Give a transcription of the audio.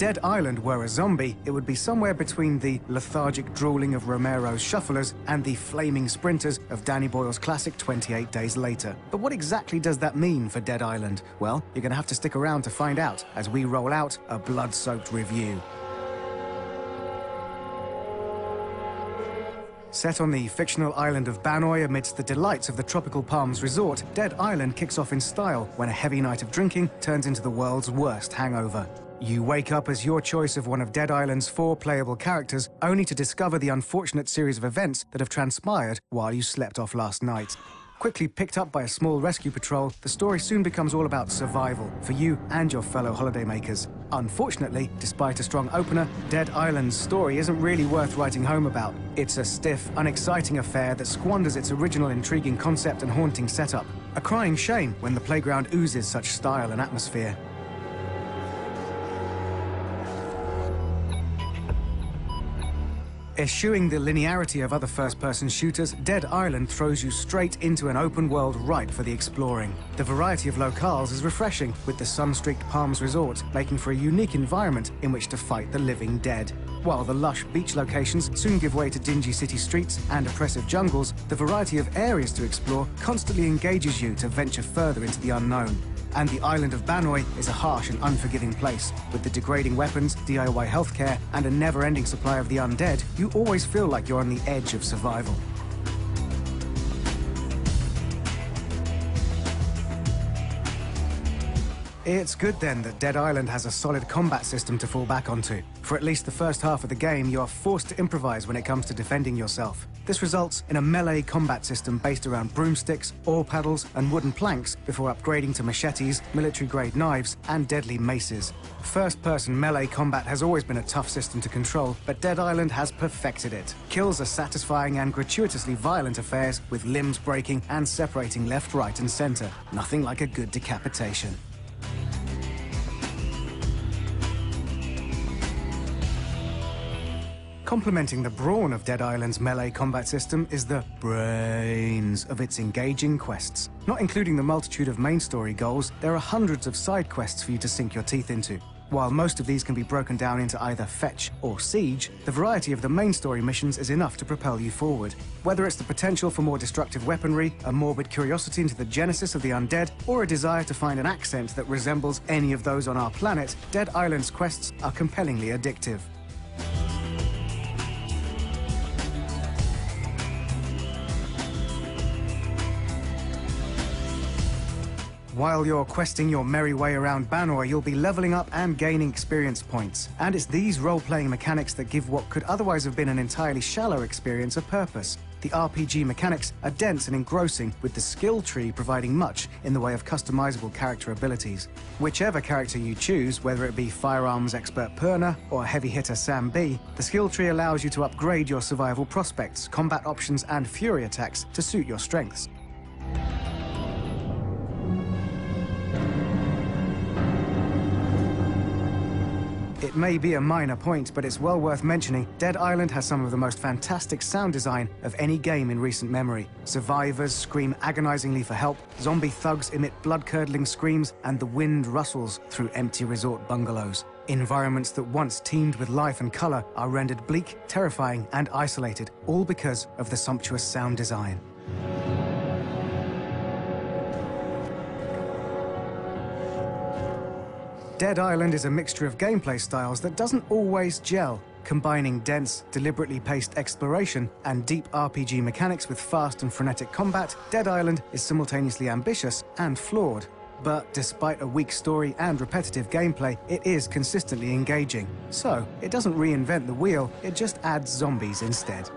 Dead Island were a zombie, it would be somewhere between the lethargic drooling of Romero's Shufflers and the flaming sprinters of Danny Boyle's classic 28 Days Later. But what exactly does that mean for Dead Island? Well, you're going to have to stick around to find out as we roll out a blood-soaked review. Set on the fictional island of Banoi amidst the delights of the Tropical Palms Resort, Dead Island kicks off in style when a heavy night of drinking turns into the world's worst hangover. You wake up as your choice of one of Dead Island's 4 playable characters, only to discover the unfortunate series of events that have transpired while you slept off last night. Quickly picked up by a small rescue patrol, the story soon becomes all about survival for you and your fellow holidaymakers. Unfortunately, despite a strong opener, Dead Island's story isn't really worth writing home about. It's a stiff, unexciting affair that squanders its original intriguing concept and haunting setup. A crying shame when the playground oozes such style and atmosphere. Eschewing the linearity of other first-person shooters, Dead Island throws you straight into an open world ripe for the exploring. The variety of locales is refreshing, with the sun-streaked Palms Resort making for a unique environment in which to fight the living dead. While the lush beach locations soon give way to dingy city streets and oppressive jungles, the variety of areas to explore constantly engages you to venture further into the unknown. And the island of Banoi is a harsh and unforgiving place. With the degrading weapons, DIY healthcare, and a never-ending supply of the undead, you always feel like you're on the edge of survival. It's good then that Dead Island has a solid combat system to fall back onto. For at least the first half of the game, you are forced to improvise when it comes to defending yourself. This results in a melee combat system based around broomsticks, oar paddles, and wooden planks before upgrading to machetes, military-grade knives, and deadly maces. First-person melee combat has always been a tough system to control, but Dead Island has perfected it. Kills are satisfying and gratuitously violent affairs, with limbs breaking and separating left, right, and center. Nothing like a good decapitation. Complementing the brawn of Dead Island's melee combat system is the brains of its engaging quests. Not including the multitude of main story goals, there are hundreds of side quests for you to sink your teeth into. While most of these can be broken down into either fetch or siege, the variety of the main story missions is enough to propel you forward. Whether it's the potential for more destructive weaponry, a morbid curiosity into the genesis of the undead, or a desire to find an accent that resembles any of those on our planet, Dead Island's quests are compellingly addictive. While you're questing your merry way around Banoi, you'll be leveling up and gaining experience points. And it's these role-playing mechanics that give what could otherwise have been an entirely shallow experience a purpose. The RPG mechanics are dense and engrossing, with the skill tree providing much in the way of customizable character abilities. Whichever character you choose, whether it be firearms expert Perna or heavy hitter Sam B, the skill tree allows you to upgrade your survival prospects, combat options, and fury attacks to suit your strengths. It may be a minor point, but it's well worth mentioning. Dead Island has some of the most fantastic sound design of any game in recent memory. Survivors scream agonizingly for help, zombie thugs emit blood-curdling screams, and the wind rustles through empty resort bungalows. Environments that once teemed with life and color are rendered bleak, terrifying, and isolated, all because of the sumptuous sound design. Dead Island is a mixture of gameplay styles that doesn't always gel. Combining dense, deliberately paced exploration and deep RPG mechanics with fast and frenetic combat, Dead Island is simultaneously ambitious and flawed. But despite a weak story and repetitive gameplay, it is consistently engaging. So, it doesn't reinvent the wheel, it just adds zombies instead.